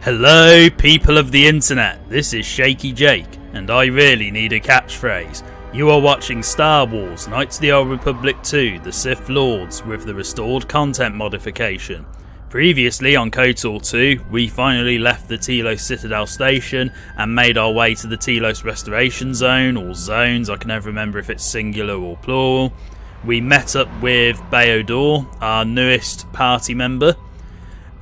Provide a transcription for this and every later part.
Hello people of the internet, this is Shaky Jake, and I really need a catchphrase. You are watching Star Wars Knights of the Old Republic 2, The Sith Lords, with the restored content modification. Previously on KotOR 2, we finally left the Telos Citadel station and made our way to the Telos Restoration Zone, or zones, I can never remember if it's singular or plural. We met up with KotOR, our newest party member,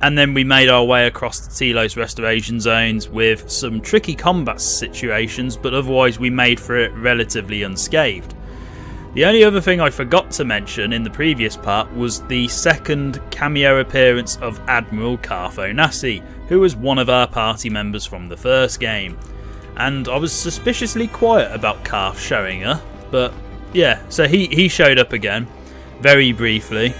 and then we made our way across the Telos Restoration Zones with some tricky combat situations, but otherwise we made for it relatively unscathed. The only other thing I forgot to mention in the previous part was the second cameo appearance of Admiral KotOR, who was one of our party members from the first game. And I was suspiciously quiet about Karth showing up, but yeah, so he showed up again, very briefly.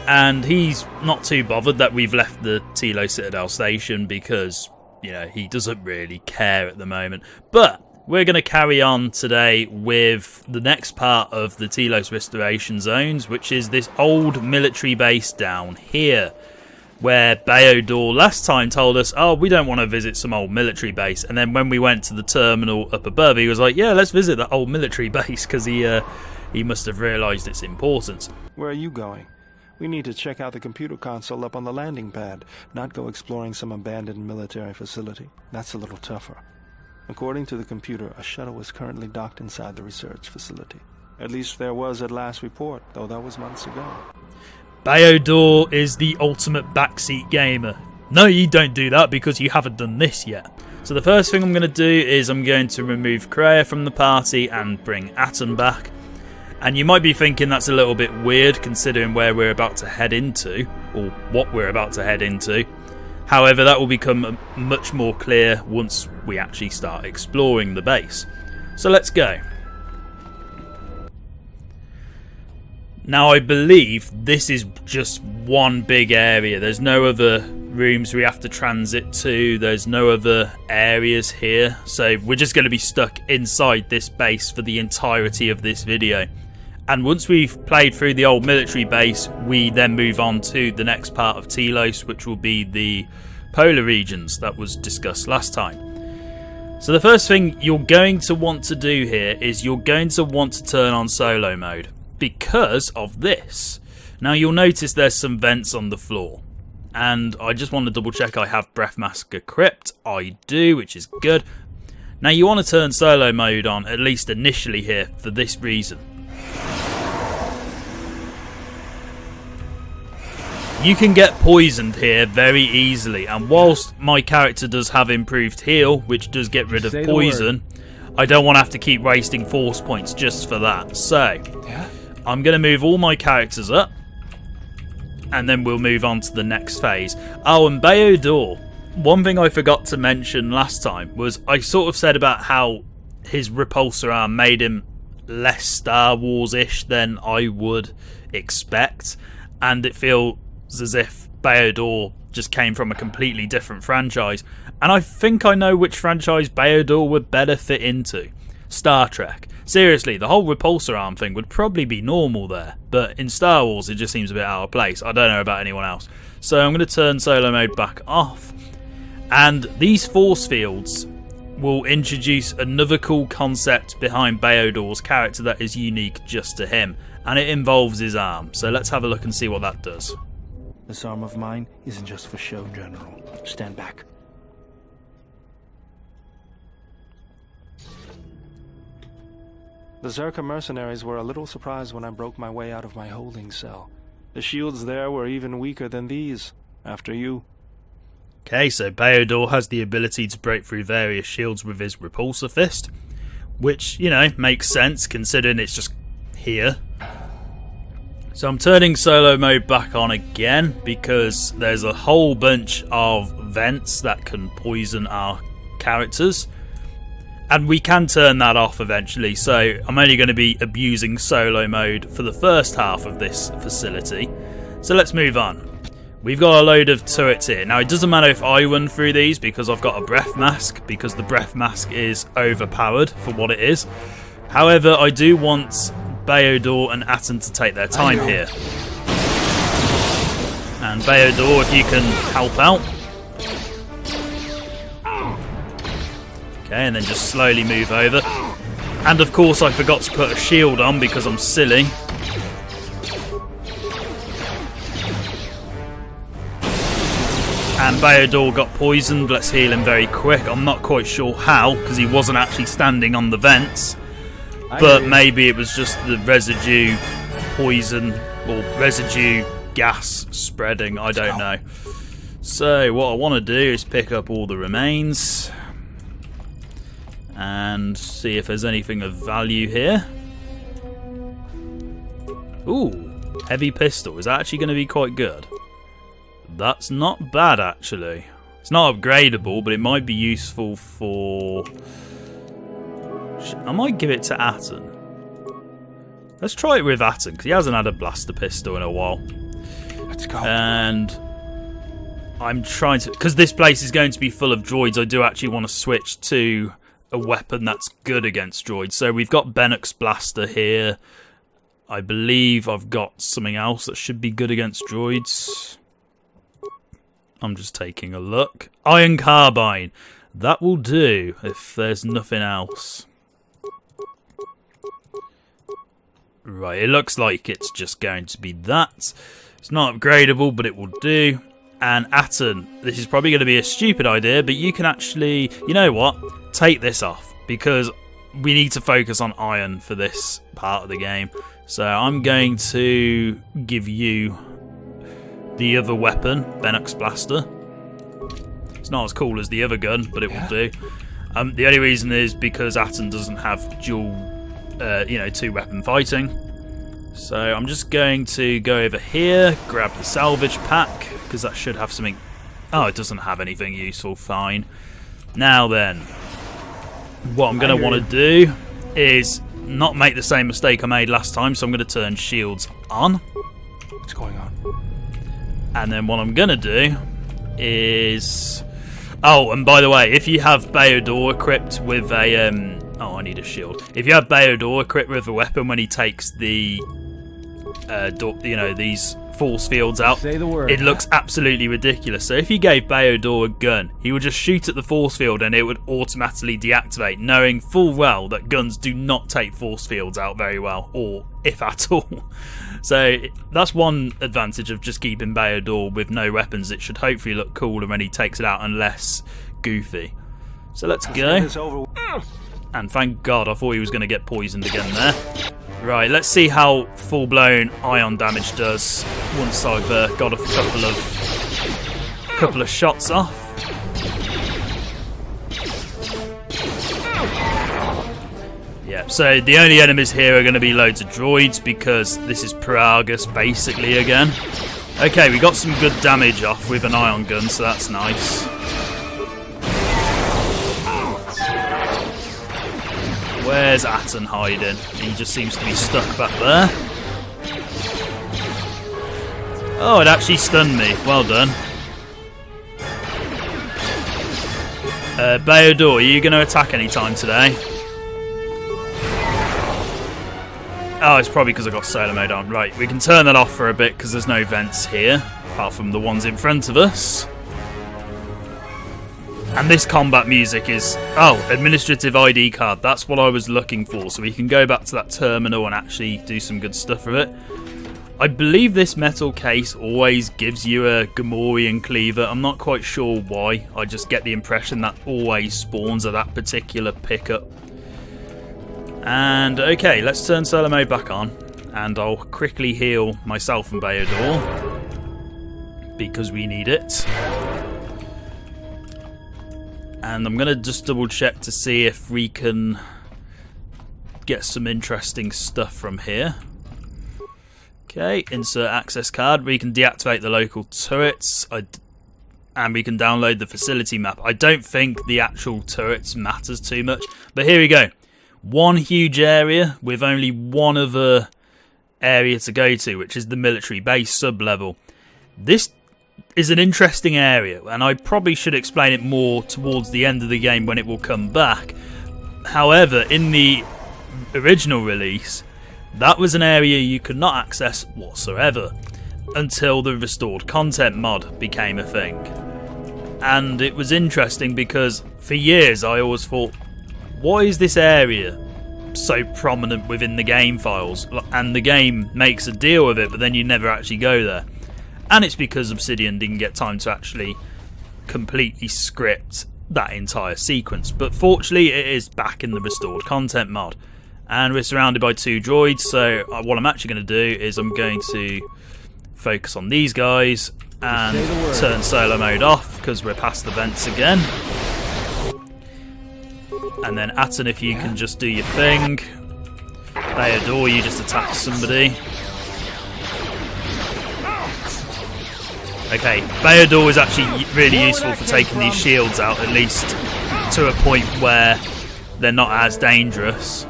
And he's not too bothered that we've left the Telos Citadel station because, you know, he doesn't really care at the moment. But we're going to carry on today with the next part of the Telos Restoration Zones, which is this old military base down here, where KotOR last time told us, oh, we don't want to visit some old military base. And then when we went to the terminal up above, he was like, yeah, let's visit that old military base, because he must have realised its importance. Where are you going? We need to check out the computer console up on the landing pad, not go exploring some abandoned military facility. That's a little tougher. According to the computer, a shuttle is currently docked inside the research facility. At least there was at last report, though that was months ago. KotOR is the ultimate backseat gamer. No, you don't do that because you haven't done this yet. So the first thing I'm going to do is I'm going to remove Kreia from the party and bring Atom back. And you might be thinking that's a little bit weird considering where we're about to head into, or what we're about to head into. However, that will become much more clear once we actually start exploring the base. So let's go. Now I believe this is just one big area. There's no other rooms we have to transit to. There's no other areas here. So we're just going to be stuck inside this base for the entirety of this video. And once we've played through the old military base, we then move on to the next part of Telos, which will be the polar regions that was discussed last time. So the first thing you're going to want to do here is you're going to want to turn on solo mode because of this. Now you'll notice there's some vents on the floor, and I just want to double check I have breath mask equipped. I do, which is good. Now you want to turn solo mode on, at least initially here, for this reason. You can get poisoned here very easily, and whilst my character does have improved heal, which does get rid of poison, I don't want to have to keep wasting force points just for that. So, I'm going to move all my characters up, and then we'll move on to the next phase. Oh, and KotOR, one thing I forgot to mention last time was I sort of said about how his repulsor arm made him less Star Wars-ish than I would expect, and it feels as if KotOR just came from a completely different franchise. And I think I know which franchise KotOR would better fit into. Star Trek. Seriously, the whole repulsor arm thing would probably be normal there, but in Star Wars it just seems a bit out of place. I don't know about anyone else. So I'm going to turn solo mode back off, and these force fields will introduce another cool concept behind KotOR's character that is unique just to him, and it involves his arm. So let's have a look and see what that does. This arm of mine isn't just for show, General. Stand back. The Zerka mercenaries were a little surprised when I broke my way out of my holding cell. The shields there were even weaker than these. After you. Okay, so KotOR has the ability to break through various shields with his repulsor fist, which, you know, makes sense considering it's just here. So I'm turning solo mode back on again because there's a whole bunch of vents that can poison our characters, and we can turn that off eventually, so I'm only going to be abusing solo mode for the first half of this facility. So let's move on. We've got a load of turrets here. Now it doesn't matter if I run through these because I've got a breath mask, because the breath mask is overpowered for what it is. However, I do want KotOR and Atom to take their time here. And KotOR, if you can help out. Okay, and then just slowly move over. And of course I forgot to put a shield on because I'm silly. And Bayodor got poisoned. Let's heal him very quick. I'm not quite sure how, because he wasn't actually standing on the vents. But maybe it was just the residue poison or residue gas spreading. I don't know. So what I want to do is pick up all the remains and see if there's anything of value here. Ooh, heavy pistol. Is that actually going to be quite good? That's not bad, actually. It's not upgradable, but it might be useful for... I might give it to Atten. Let's try it with Atten, because he hasn't had a blaster pistol in a while. Let's go. And I'm trying to... Because this place is going to be full of droids, I do actually want to switch to a weapon that's good against droids. So we've got Bennock's blaster here. I believe I've got something else that should be good against droids. I'm just taking a look. Iron carbine. That will do if there's nothing else. Right, it looks like it's just going to be that. It's not upgradable, but it will do. And Atten, this is probably going to be a stupid idea, but you can actually, you know what? Take this off, because we need to focus on iron for this part of the game. So I'm going to give you the other weapon, Bennock's blaster. It's not as cool as the other gun, but it will do. The only reason is because Atten doesn't have dual, two-weapon fighting. So I'm just going to go over here, grab the salvage pack, because that should have something... Oh, it doesn't have anything useful, fine. Now then, what I'm going to want to do is not make the same mistake I made last time, so I'm going to turn shields on. What's going on? And then what I'm going to do is... Oh, and by the way, if you have Bayodor equipped with a... Oh, I need a shield. If you have Bayodor equipped with a weapon when he takes the... these force fields out, Say the word. It looks absolutely ridiculous. So if you gave Bayodor a gun, he would just shoot at the force field and it would automatically deactivate, knowing full well that guns do not take force fields out very well, or if at all. So that's one advantage of just keeping Bayodor with no weapons. It should hopefully look cooler when he takes it out and less goofy. So let's go. And thank God, I thought he was going to get poisoned again there. Right, let's see how full-blown ion damage does once I've got a couple of shots off. Yeah, so the only enemies here are going to be loads of droids because this is Pragus basically again. Okay, we got some good damage off with an ion gun, so that's nice. Where's Atten hiding? He just seems to be stuck back there. Oh, it actually stunned me. Well done. Bayodor, are you going to attack any time today? Oh, it's probably because I got solar mode on. Right, we can turn that off for a bit because there's no vents here, apart from the ones in front of us. And this combat music is... Oh, administrative ID card. That's what I was looking for. So we can go back to that terminal and actually do some good stuff with it. I believe this metal case always gives you a Gamorrean cleaver. I'm not quite sure why. I just get the impression that always spawns at that particular pickup. And, okay, let's turn solar mode back on. And I'll quickly heal myself and Bayodor, because we need it. And I'm going to just double check to see if we can get some interesting stuff from here. Okay, insert access card. We can deactivate the local turrets. And we can download the facility map. I don't think the actual turrets matters too much. But here we go. One huge area with only one other area to go to, which is the military base sub-level. This is an interesting area, and I probably should explain it more towards the end of the game when it will come back. However, in the original release, that was an area you could not access whatsoever until the restored content mod became a thing. And it was interesting because for years I always thought why is this area so prominent within the game files? And the game makes a deal with it, but then you never actually go there. And it's because Obsidian didn't get time to actually completely script that entire sequence. But fortunately, it is back in the restored content mod. And we're surrounded by 2 droids, so what I'm actually going to do is I'm going to focus on these guys and turn solo mode off because we're past the vents again. And then Atten, if you can just do your thing. KotOR, you just attack somebody. Okay, KotOR is actually really useful for taking these shields out, at least to a point where they're not as dangerous.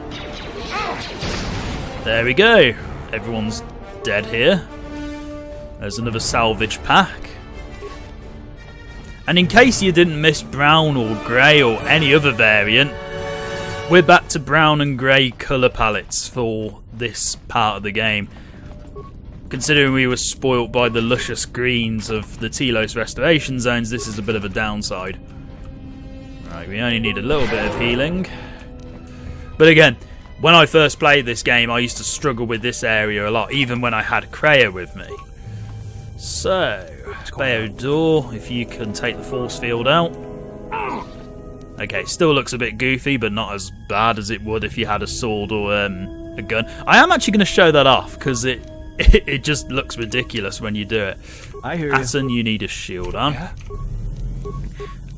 There we go. Everyone's dead here. There's another salvage pack. And in case you didn't miss brown or grey or any other variant, we're back to brown and grey colour palettes for this part of the game. Considering we were spoilt by the luscious greens of the Telos restoration zones, this is a bit of a downside. Right, we only need a little bit of healing. But again, when I first played this game, I used to struggle with this area a lot, even when I had Kreia with me. So, KotOR, if you can take the force field out. Okay, still looks a bit goofy, but not as bad as it would if you had a sword or a gun. I am actually going to show that off, because it just looks ridiculous when you do it. I hear Atten, you need a shield on. Yeah.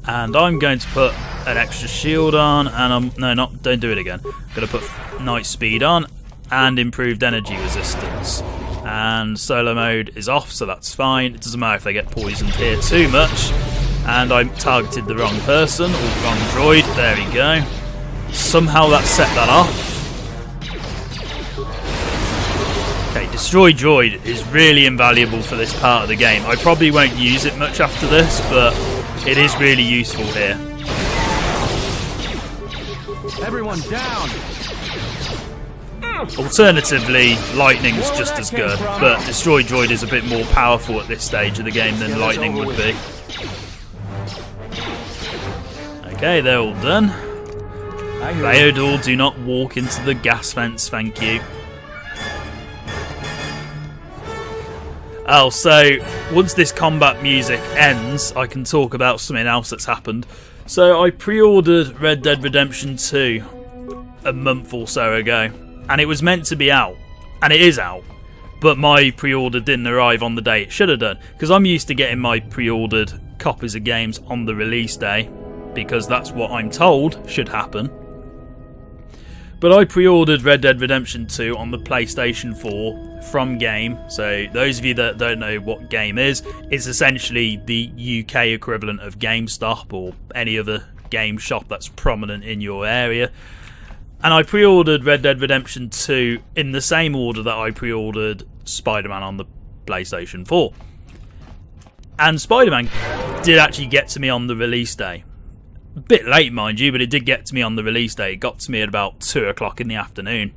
And I'm going to put an extra shield on, and don't do it again. I'm going to put night speed on, and improved energy resistance. And solo mode is off, so that's fine. It doesn't matter if they get poisoned here too much. And I targeted the wrong person, or wrong droid. There we go. Somehow that set that off. Okay, destroy droid is really invaluable for this part of the game. I probably won't use it much after this, but it is really useful here. Everyone down! Alternatively, lightning's just as good, but destroy droid is a bit more powerful at this stage of the game than lightning would be. Okay, they're all done. KotOR, do not walk into the gas vents, thank you. Oh, so once this combat music ends, I can talk about something else that's happened. So I pre-ordered Red Dead Redemption 2 a month or so ago, and it was meant to be out, and it is out, but my pre-order didn't arrive on the day it should have done, because I'm used to getting my pre-ordered copies of games on the release day, because that's what I'm told should happen. But I pre-ordered Red Dead Redemption 2 on the PlayStation 4 from Game. So those of you that don't know what Game is, it's essentially the UK equivalent of GameStop or any other game shop that's prominent in your area. And I pre-ordered Red Dead Redemption 2 in the same order that I pre-ordered Spider-Man on the PlayStation 4. And Spider-Man did actually get to me on the release day. A bit late, mind you, but it did get to me on the release day. It got to me at about 2 o'clock in the afternoon.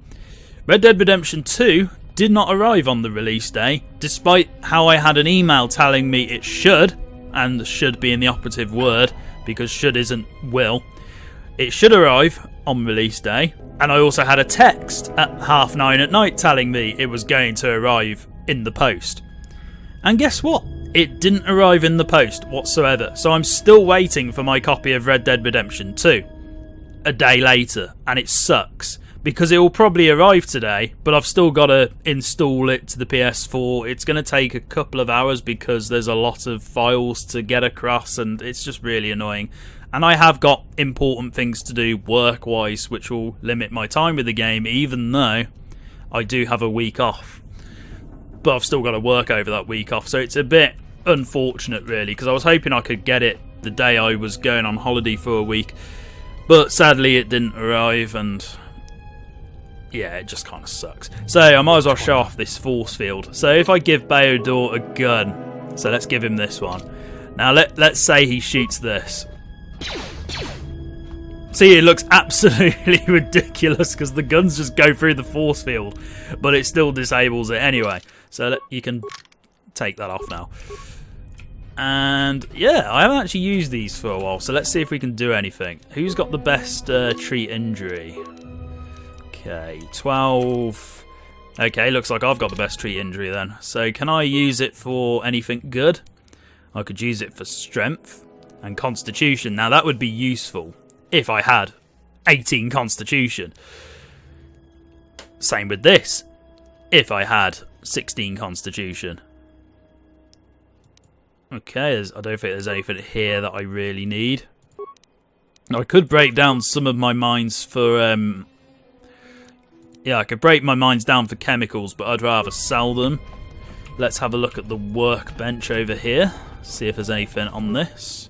Red Dead Redemption 2 did not arrive on the release day, despite how I had an email telling me it should, and should being the operative word, because should isn't will. It should arrive on release day, and I also had a text at 9:30 at night telling me it was going to arrive in the post. And guess what? It didn't arrive in the post whatsoever, so I'm still waiting for my copy of Red Dead Redemption 2 a day later, and it sucks because it will probably arrive today, but I've still got to install it to the PS4. It's going to take a couple of hours because there's a lot of files to get across, and it's just really annoying. And I have got important things to do work-wise, which will limit my time with the game, even though I do have a week off. But I've still got to work over that week off, so it's a bit unfortunate really, because I was hoping I could get it the day I was going on holiday for a week, but sadly it didn't arrive, and yeah, it just kind of sucks. So I might as well show off this force field. So if I give KotOR a gun, so let's give him this one. Now let's say he shoots this. See, it looks absolutely ridiculous because the guns just go through the force field, but it still disables it anyway. So you can take that off now. And yeah, I haven't actually used these for a while, so let's see if we can do anything. Who's got the best treat injury? Okay, 12. Okay, looks like I've got the best treat injury then. So can I use it for anything good? I could use it for strength and constitution. Now that would be useful if I had 18 constitution. Same with this, if I had 16 constitution. Okay, I don't think there's anything here that I really need. I could break down some of my mines for... yeah, I could break my mines down for chemicals, but I'd rather sell them. Let's have a look at the workbench over here. See if there's anything on this.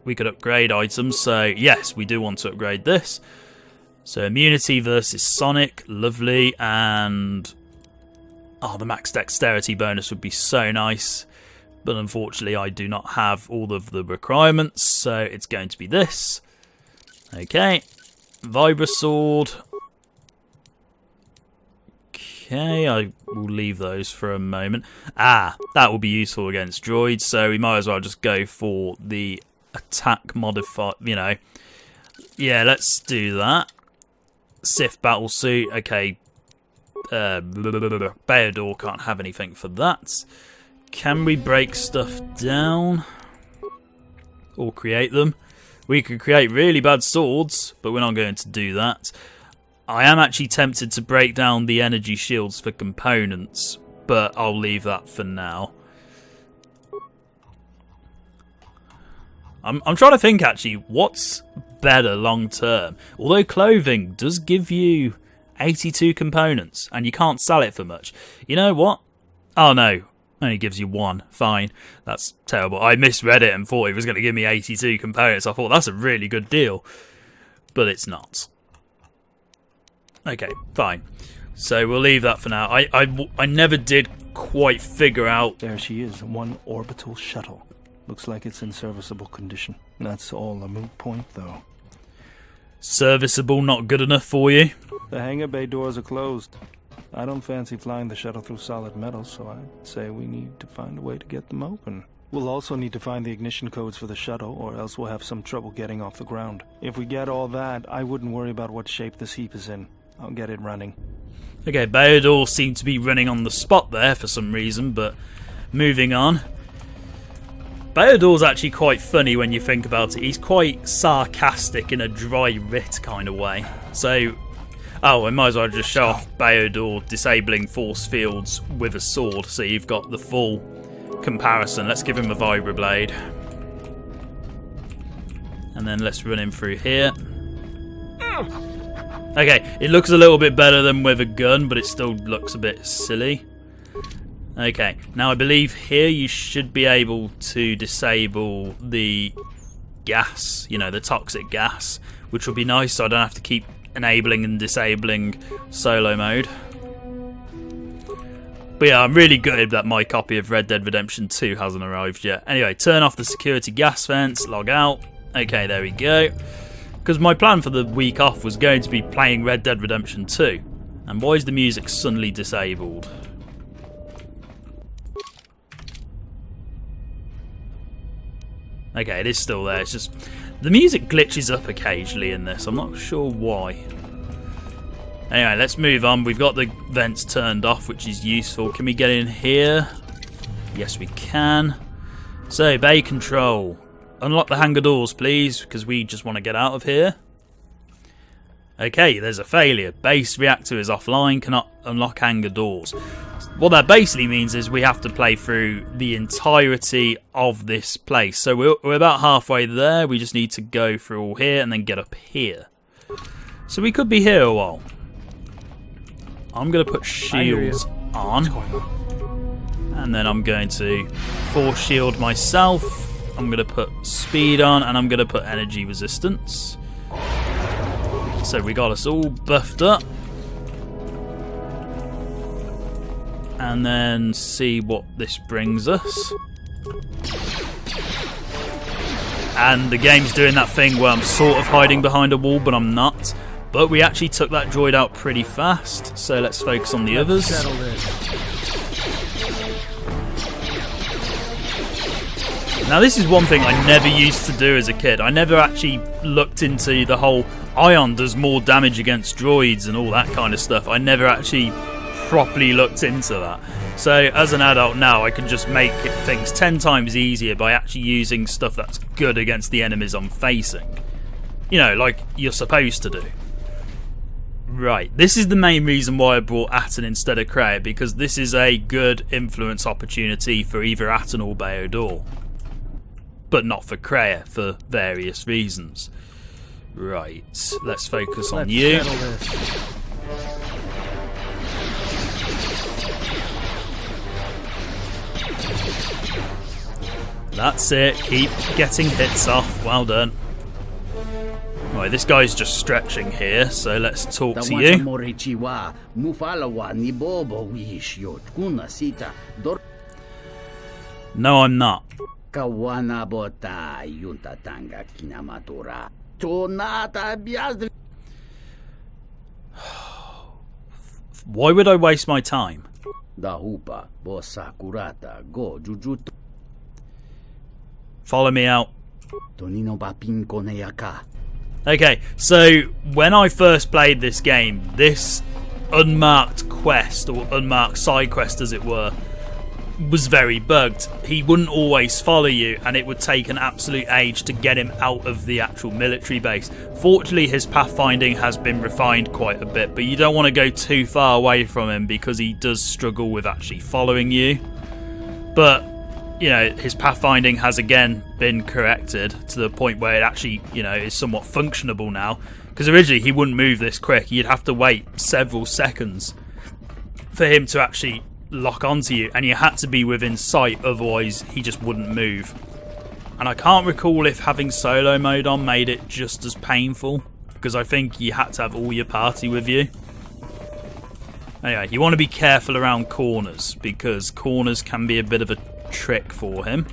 We could upgrade items, so yes, we do want to upgrade this. So immunity versus Sonic, lovely, and... oh, the max dexterity bonus would be so nice. But unfortunately I do not have all of the requirements, so it's going to be this. Okay, Vibra Sword. Okay, I will leave those for a moment. Ah, that will be useful against droids, so we might as well just go for the attack modifier, you know. Yeah, let's do that. Sith battle suit, okay. Bayador can't have anything for that. Can we break stuff down? Or create them? We could create really bad swords, but we're not going to do that. I am actually tempted to break down the energy shields for components, but I'll leave that for now. I'm trying to think actually, what's better long term? Although clothing does give you 82 components, and you can't sell it for much. You know what? Oh no, only gives you 1. Fine, that's terrible. I misread it and thought it was going to give me 82 components. I thought that's a really good deal, but it's not. Okay, fine. So we'll leave that for now. I never did quite figure out... There she is, one orbital shuttle. Looks like it's in serviceable condition. That's all a moot point, though. Serviceable not good enough for you? The hangar bay doors are closed. I don't fancy flying the shuttle through solid metal, so I'd say we need to find a way to get them open. We'll also need to find the ignition codes for the shuttle, or else we'll have some trouble getting off the ground. If we get all that, I wouldn't worry about what shape this heap is in. I'll get it running. Okay, Bayador seemed to be running on the spot there for some reason, but moving on. Bayador's actually quite funny when you think about it. He's quite sarcastic in a dry wit kind of way. So, oh, I might as well just show off Bayador disabling force fields with a sword, so you've got the full comparison. Let's give him a vibroblade. And then let's run him through here. Okay, it looks a little bit better than with a gun, but it still looks a bit silly. Okay, now I believe here you should be able to disable the gas, you know, the toxic gas, which will be nice so I don't have to keep enabling and disabling solo mode. But yeah, I'm really gutted that my copy of Red Dead Redemption 2 hasn't arrived yet. Anyway, turn off the security gas vents, log out. Okay, there we go. Because my plan for the week off was going to be playing Red Dead Redemption 2. And why is the music suddenly disabled? Okay, it is still there. It's just the music glitches up occasionally in this. I'm not sure why. Anyway, let's move on. We've got the vents turned off, which is useful. Can we get in here? Yes, we can. So, bay control. Unlock the hangar doors, please, because we just want to get out of here. Okay, there's a failure. Base reactor is offline, cannot unlock hangar doors. What that basically means is we have to play through the entirety of this place. So we're about halfway there. We just need to go through all here and then get up here. So we could be here a while. I'm going to put shields on. And then I'm going to force shield myself. I'm going to put speed on, and I'm going to put energy resistance. So we got us all buffed up. And then see what this brings us. And the game's doing that thing where I'm sort of hiding behind a wall, but I'm not. But we actually took that droid out pretty fast, so let's focus on the others. Now this is one thing I never used to do as a kid. I never actually looked into the whole Ion does more damage against droids and all that kind of stuff. I never actually properly looked into that. So as an adult now, I can just make things 10 times easier by actually using stuff that's good against the enemies I'm facing. You know, like you're supposed to do. Right, this is the main reason why I brought Atten instead of Kreia, because this is a good influence opportunity for either Atten or Beodor. But not for Kreia, for various reasons. Right, let's focus on you. That's it, keep getting hits off, well done. Right, this guy's just stretching here, so let's talk to you. No, I'm not. Why would I waste my time? Follow me out. Okay, so when I first played this game, this unmarked quest, or unmarked side quest as it were, was very bugged. He wouldn't always follow you, and it would take an absolute age to get him out of the actual military base. Fortunately, his pathfinding has been refined quite a bit, but you don't want to go too far away from him because he does struggle with actually following you. But, you know, his pathfinding has again been corrected to the point where it actually, you know, is somewhat functionable now. Because originally he wouldn't move this quick. You'd have to wait several seconds for him to actually lock onto you, and you had to be within sight, otherwise he just wouldn't move. And I can't recall if having solo mode on made it just as painful, because I think you had to have all your party with you. Anyway, you want to be careful around corners, because corners can be a bit of a trick for him.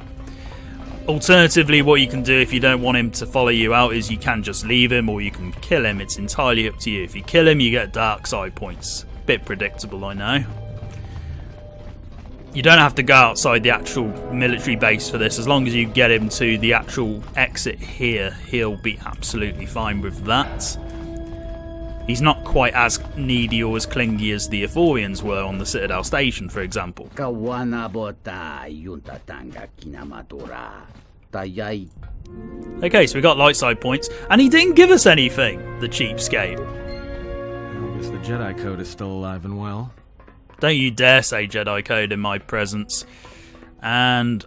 Alternatively, what you can do if you don't want him to follow you out is you can just leave him, or you can kill him. It's entirely up to you. If you kill him, you get dark side points. Bit predictable, I know. You don't have to go outside the actual military base for this. As long as you get him to the actual exit here, he'll be absolutely fine with that. He's not quite as needy or as clingy as the Ithorians were on the Citadel Station, for example. Okay, so we got light side points, and he didn't give us anything, the cheapskate. I guess the Jedi Code is still alive and well. Don't you dare say Jedi Code in my presence. And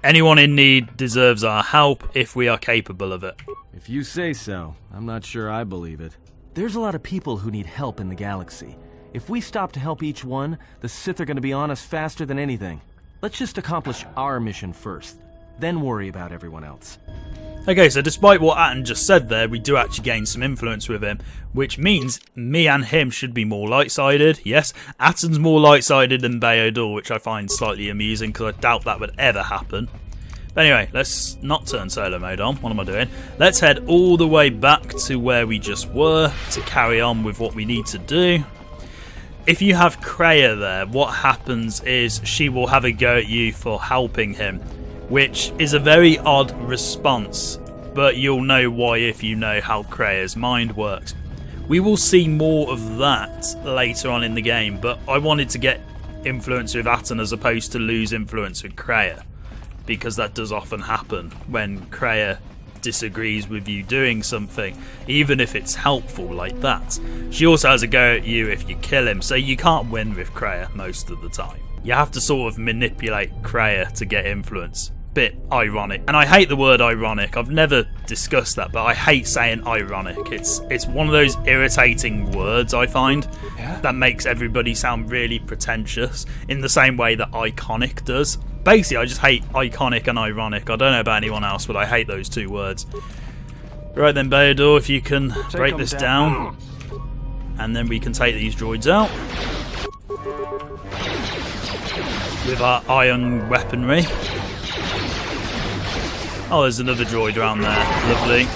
anyone in need deserves our help if we are capable of it. If you say so, I'm not sure I believe it. There's a lot of people who need help in the galaxy. If we stop to help each one, the Sith are going to be on us faster than anything. Let's just accomplish our mission first, then worry about everyone else. Okay, so despite what Atten just said there, we do actually gain some influence with him, which means me and him should be more light-sided. Yes, Atten's more light-sided than Beodor, which I find slightly amusing because I doubt that would ever happen. But anyway, let's not turn solo mode on. What am I doing? Let's head all the way back to where we just were to carry on with what we need to do. If you have Kreia there, what happens is she will have a go at you for helping him, which is a very odd response, but you'll know why if you know how Kreia's mind works. We will see more of that later on in the game, but I wanted to get influence with Atten as opposed to lose influence with Kreia, because that does often happen when Kreia disagrees with you doing something, even if it's helpful like that. She also has a go at you if you kill him, so you can't win with Kreia most of the time. You have to sort of manipulate Kreia to get influence. Bit ironic, and I hate the word ironic. I've never discussed that, but I hate saying ironic. It's one of those irritating words I find that makes everybody sound really pretentious in the same way that iconic does. Basically, I just hate iconic and ironic. I don't know about anyone else, but I hate those two words. Right then, Beodor, if you can break this down, and then we can take these droids out with our ion weaponry. Oh, there's another droid around there. Lovely.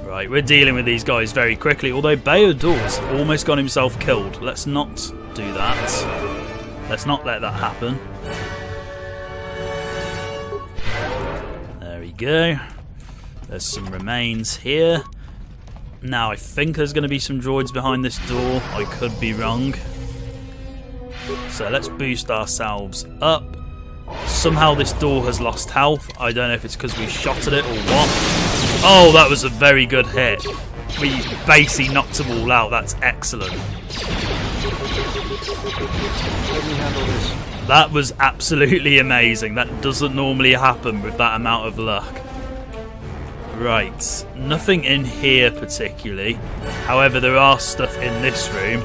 Right, Right, we're dealing with these guys very quickly, although KotOR's almost got himself killed. Let's not do that. Let's not let that happen. There we go. There's some remains here. Now, I think there's going to be some droids behind this door. I could be wrong. So let's boost ourselves up. Somehow this door has lost health. I don't know if it's because we shot at it or what. Oh, that was a very good hit. We basically knocked them all out. That's excellent. Let me handle this. That was absolutely amazing. That doesn't normally happen with that amount of luck. Right, nothing in here particularly. However, there are stuff in this room.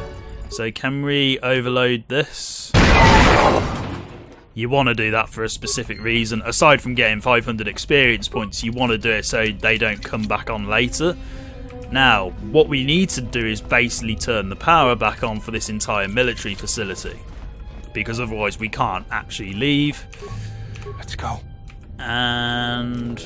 So can we overload this? You want to do that for a specific reason. Aside from getting 500 experience points, you want to do it so they don't come back on later. Now, what we need to do is basically turn the power back on for this entire military facility. Because otherwise we can't actually leave. Let's go. And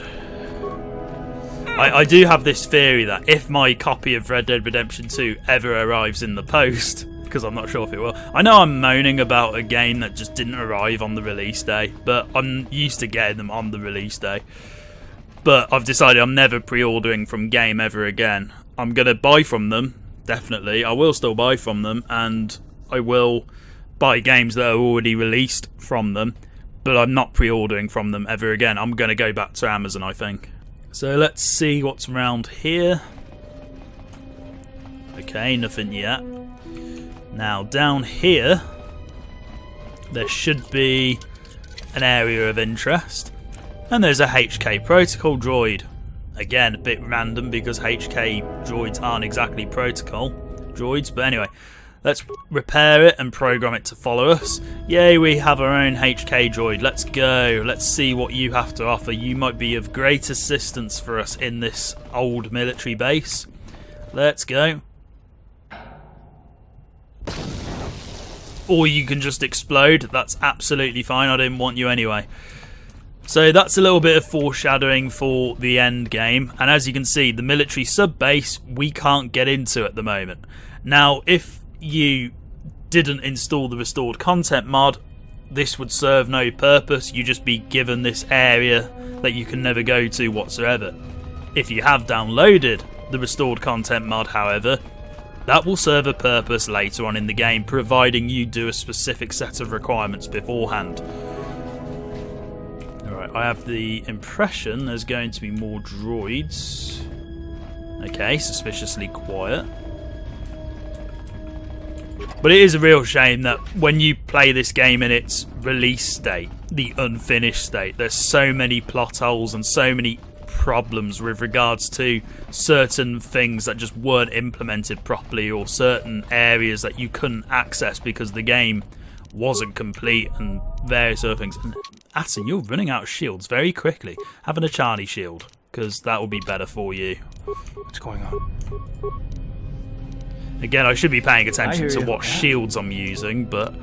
I do have this theory that if my copy of Red Dead Redemption 2 ever arrives in the post, because I'm not sure if it will. I know I'm moaning about a game that just didn't arrive on the release day, but I'm used to getting them on the release day. But I've decided I'm never pre-ordering from Game ever again. I'm going to buy from them, definitely. I will still buy from them, and I will buy games that are already released from them, but I'm not pre-ordering from them ever again. I'm going to go back to Amazon, I think. So let's see what's around here. Okay, nothing yet. Now, down here, there should be an area of interest. And there's a HK protocol droid. Again, a bit random because HK droids aren't exactly protocol droids. But anyway, let's repair it and program it to follow us. Yay, we have our own HK droid. Let's go. Let's see what you have to offer. You might be of great assistance for us in this old military base. Let's go. Or you can just explode. That's absolutely fine. I didn't want you anyway. So that's a little bit of foreshadowing for the end game. And as you can see, the military sub-base we can't get into at the moment. Now, if you didn't install the restored content mod, this would serve no purpose. You'd just be given this area that you can never go to whatsoever. If you have downloaded the restored content mod, however, that will serve a purpose later on in the game, providing you do a specific set of requirements beforehand. Alright, I have the impression there's going to be more droids. Okay, suspiciously quiet. But it is a real shame that when you play this game in its release state, the unfinished state, there's so many plot holes and so many problems with regards to certain things that just weren't implemented properly, or certain areas that you couldn't access because the game wasn't complete, and various other things. And Atten, you're running out of shields very quickly. Having a Charlie shield, because that will be better for you. What's going on? Again, I should be paying attention to what shields I'm using, but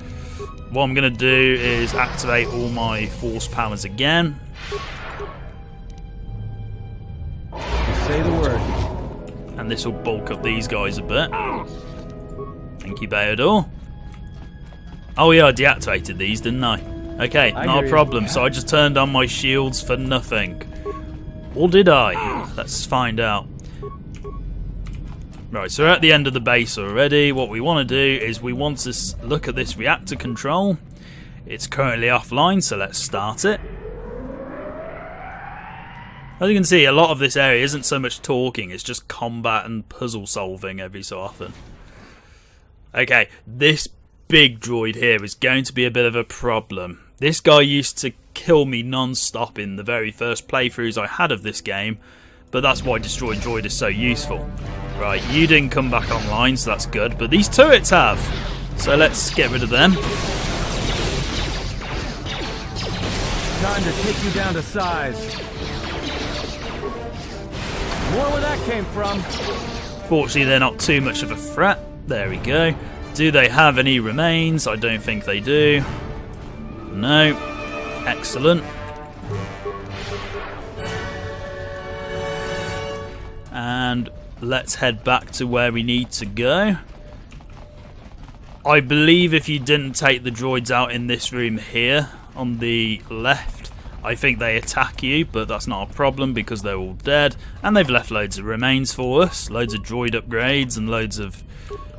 what I'm going to do is activate all my force powers again. Say the word. And this will bulk up these guys a bit. Thank you, KotOR. Oh yeah, I deactivated these, didn't I? Okay, not a problem. So I just turned on my shields for nothing. Or did I? Let's find out. Right, so we're at the end of the base already. What we want to do is we want to look at this reactor control. It's currently offline, so let's start it. As you can see, a lot of this area isn't so much talking, it's just combat and puzzle solving every so often. Okay, this big droid here is going to be a bit of a problem. This guy used to kill me non-stop in the very first playthroughs I had of this game, but that's why Destroy Droid is so useful. Right, you didn't come back online, so that's good, but these turrets have. So let's get rid of them. Time to take you down to size. More where that came from. Fortunately, they're not too much of a threat. There we go. Do they have any remains? I don't think they do. No. Excellent. And let's head back to where we need to go. I believe if you didn't take the droids out in this room here on the left, I think they attack you, but that's not a problem because they're all dead, and they've left loads of remains for us, loads of droid upgrades and loads of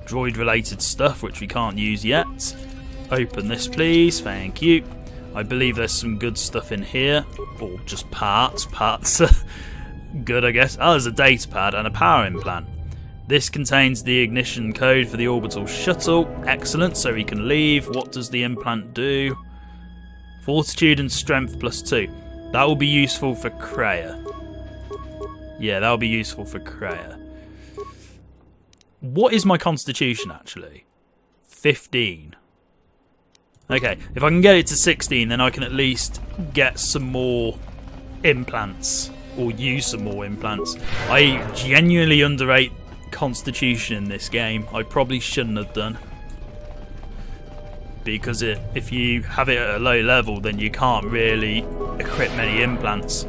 droid related stuff which we can't use yet. Open this please, thank you. I believe there's some good stuff in here, or just parts good I guess. Oh, there's a data pad and a power implant. This contains the ignition code for the orbital shuttle. Excellent, so we can leave. What does the implant do? Fortitude and strength +2. That will be useful for Kreia. Yeah, that will be useful for Kreia. What is my constitution actually? 15. Okay, if I can get it to 16, then I can at least get some more implants. Or use some more implants. I genuinely underrate constitution in this game. I probably shouldn't have done, because if you have it at a low level, then you can't really equip many implants.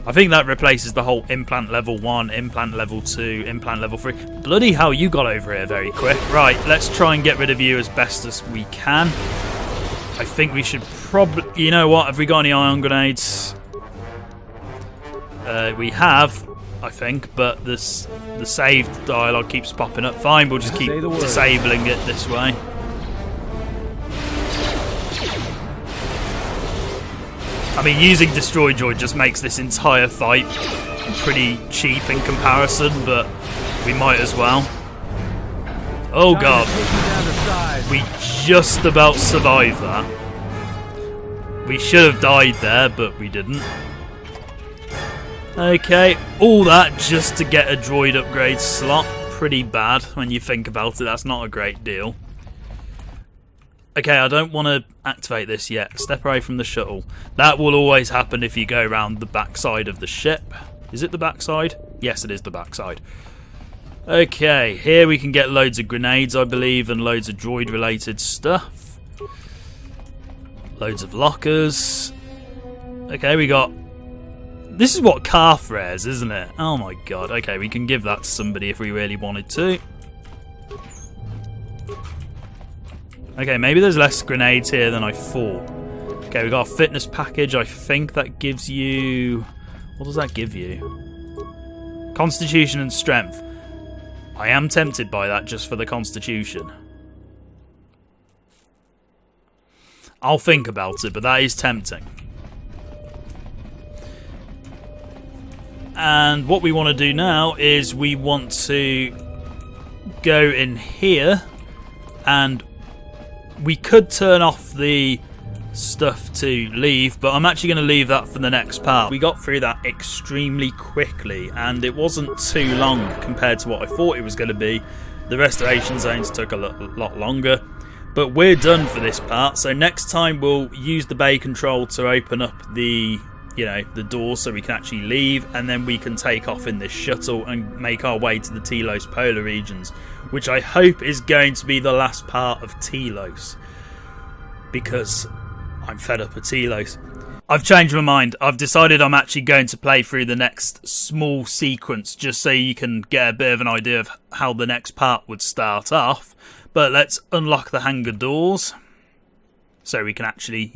I think that replaces the whole implant level 1, implant level 2, implant level 3. Bloody hell, you got over here very quick. Right, let's try and get rid of you as best as we can. I think we should probably... You know what, have we got any ion grenades? We have, I think, but the saved dialogue keeps popping up. Fine, we'll just keep disabling it this way. I mean, using Destroy Droid just makes this entire fight pretty cheap in comparison, but we might as well. Oh god. We just about survived that. We should have died there, but we didn't. Okay, all that just to get a droid upgrade slot. Pretty bad when you think about it. That's not a great deal. Okay, I don't want to activate this yet. Step away from the shuttle. That will always happen if you go around the backside of the ship. Is it the backside? Yes, it is the backside. Okay, here we can get loads of grenades, I believe, and loads of droid-related stuff. Loads of lockers. Okay, we got... This is what calf rares, isn't it? Oh my god. Okay, we can give that to somebody if we really wanted to. Okay, maybe there's less grenades here than I thought. Okay, we got a fitness package. I think that gives you... What does that give you? Constitution and strength. I am tempted by that just for the constitution. I'll think about it, but that is tempting. And what we want to do now is we want to go in here, and we could turn off the stuff to leave, but I'm actually going to leave that for the next part. We got through that extremely quickly, and it wasn't too long compared to what I thought it was going to be. The restoration zones took a lot longer, but we're done for this part. So next time we'll use the bay control to open up the the door so we can actually leave, and then we can take off in this shuttle and make our way to the Telos polar regions, which I hope is going to be the last part of Telos, because I'm fed up with Telos. I've changed my mind. I've decided I'm actually going to play through the next small sequence just so you can get a bit of an idea of how the next part would start off. But let's unlock the hangar doors so we can actually,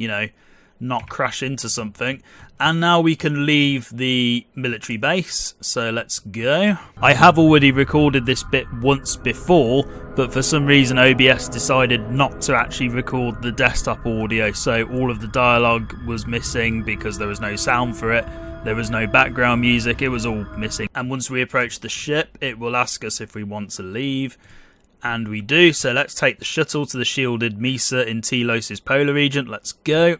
not crash into something. And now we can leave the military base, so let's go. I have already recorded this bit once before, but for some reason OBS decided not to actually record the desktop audio, so all of the dialogue was missing because there was no sound for it. There was no background music, it was all missing. And once we approach the ship, it will ask us if we want to leave. And we do, so let's take the shuttle to the shielded Mesa in Telos' polar region. Let's go.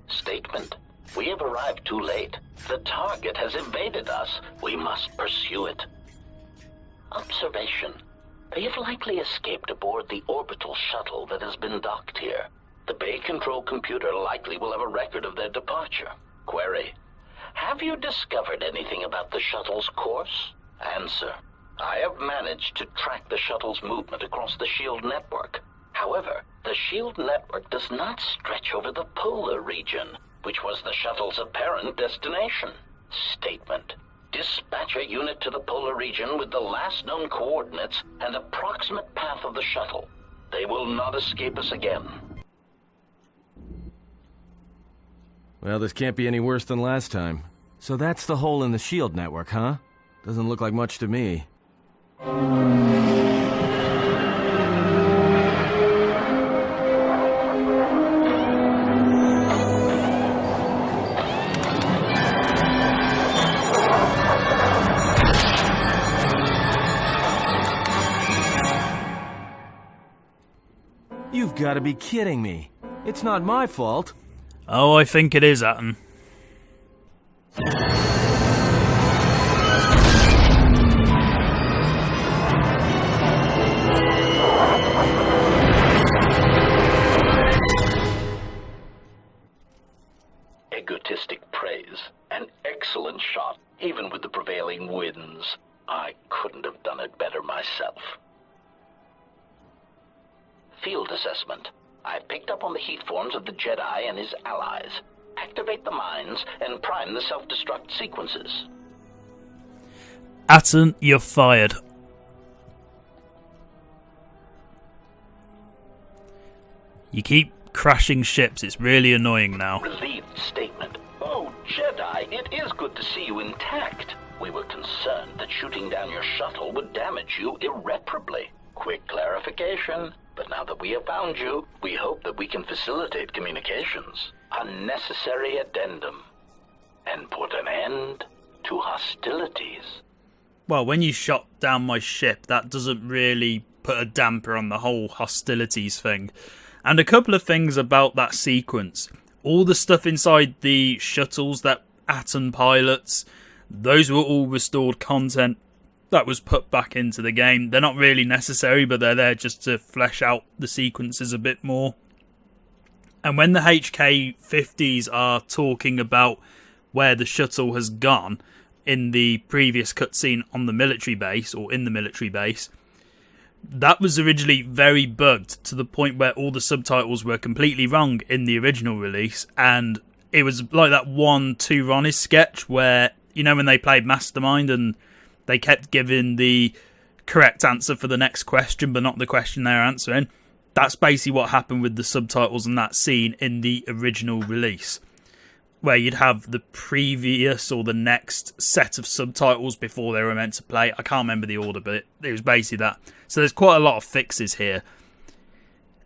Statement. We have arrived too late. The target has evaded us. We must pursue it. Observation. They have likely escaped aboard the orbital shuttle that has been docked here. The bay control computer likely will have a record of their departure. Query. Have you discovered anything about the shuttle's course? Answer. I have managed to track the shuttle's movement across the shield network. However, the shield network does not stretch over the polar region, which was the shuttle's apparent destination. Statement. Dispatch a unit to the polar region with the last known coordinates and approximate path of the shuttle. They will not escape us again. Well, this can't be any worse than last time. So that's the hole in the shield network, huh? Doesn't look like much to me. You've got to be kidding me. It's not my fault. Oh, I think it is, Atten. Egotistic praise. An excellent shot, even with the prevailing winds. I couldn't have done it better myself. Field assessment. I picked up on the heat forms of the Jedi and his allies. Activate the mines and prime the self-destruct sequences. Atten, you're fired. You keep crashing ships, it's really annoying now. Relieved statement. Oh, Jedi, it is good to see you intact. We were concerned that shooting down your shuttle would damage you irreparably. Quick clarification. But now that we have found you, we hope that we can facilitate communications. Unnecessary addendum. And put an end to hostilities. Well, when you shot down my ship, that doesn't really put a damper on the whole hostilities thing. And a couple of things about that sequence. All the stuff inside the shuttles that Atten pilots, those were all restored content that was put back into the game. They're not really necessary, but they're there just to flesh out the sequences a bit more. And when the HK-50s are talking about where the shuttle has gone in the previous cutscene on the military base, or in the military base, that was originally very bugged to the point where all the subtitles were completely wrong in the original release. And it was like that 1-2 Ronnie sketch where, you know, when they played Mastermind and they kept giving the correct answer for the next question, but not the question they're answering. That's basically what happened with the subtitles in that scene in the original release, where you'd have the previous or the next set of subtitles before they were meant to play. I can't remember the order, but it was basically that. So there's quite a lot of fixes here.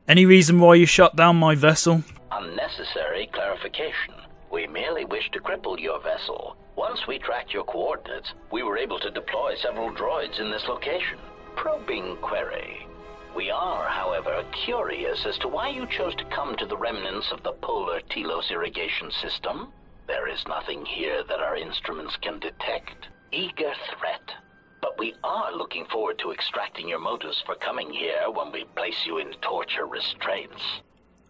Any reason why you shot down my vessel? Unnecessary clarification. We merely wish to cripple your vessel. Once we tracked your coordinates, we were able to deploy several droids in this location. Probing query. We are, however, curious as to why you chose to come to the remnants of the polar Telos irrigation system. There is nothing here that our instruments can detect. Eager threat. But we are looking forward to extracting your motives for coming here when we place you in torture restraints.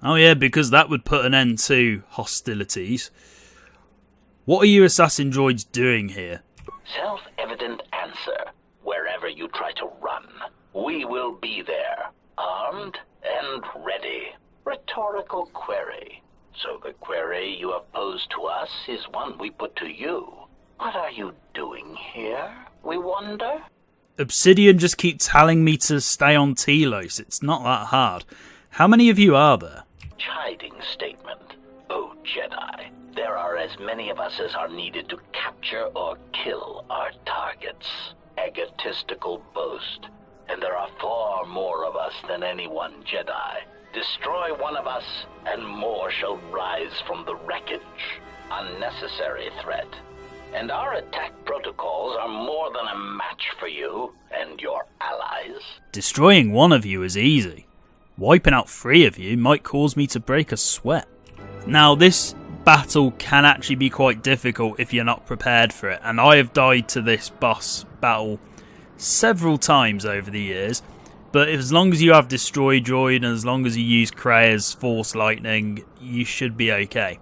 Oh yeah, because that would put an end to hostilities. What are you assassin droids doing here? Self-evident answer. Wherever you try to run, we will be there, armed and ready. Rhetorical query. So the query you have posed to us is one we put to you. What are you doing here, we wonder? Obsidian just keeps telling me to stay on Telos. It's not that hard. How many of you are there? Chiding statement. Oh, Jedi. There are as many of us as are needed to capture or kill our targets. Egotistical boast. And there are far more of us than any one Jedi. Destroy one of us, and more shall rise from the wreckage. Unnecessary threat. And our attack protocols are more than a match for you and your allies. Destroying one of you is easy. Wiping out 3 of you might cause me to break a sweat. Now, this battle can actually be quite difficult if you're not prepared for it, and I have died to this boss battle several times over the years, but as long as you have Destroy Droid and as long as you use Krea's Force Lightning, you should be okay.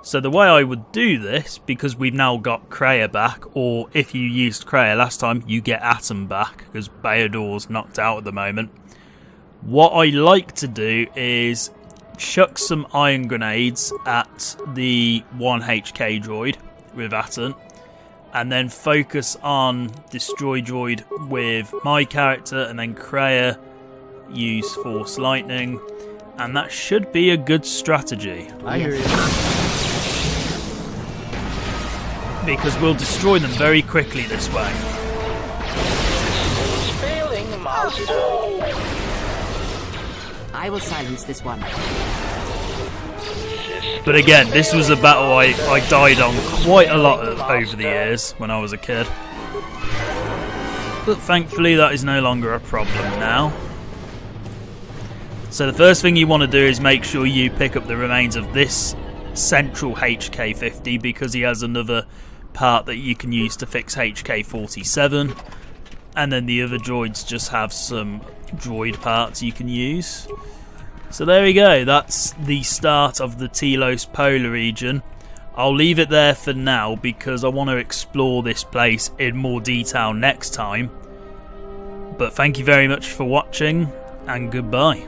So the way I would do this, because we've now got Kreia back, or if you used Kreia last time, you get Atom back, because Beodor's knocked out at the moment. What I like to do is chuck some iron grenades at the 1 HK droid with Atom, and then focus on Destroy Droid with my character, and then Kreia use Force Lightning, and that should be a good strategy. I hear you. Because we'll destroy them very quickly this way. Failing, Master. I will silence this one. But again, this was a battle I died on quite a lot over the years when I was a kid. But thankfully that is no longer a problem now. So the first thing you want to do is make sure you pick up the remains of this central HK50, because he has another part that you can use to fix HK47. And then the other droids just have some droid parts you can use. So there we go, that's the start of the Telos polar region. I'll leave it there for now because I want to explore this place in more detail next time. But thank you very much for watching, and goodbye.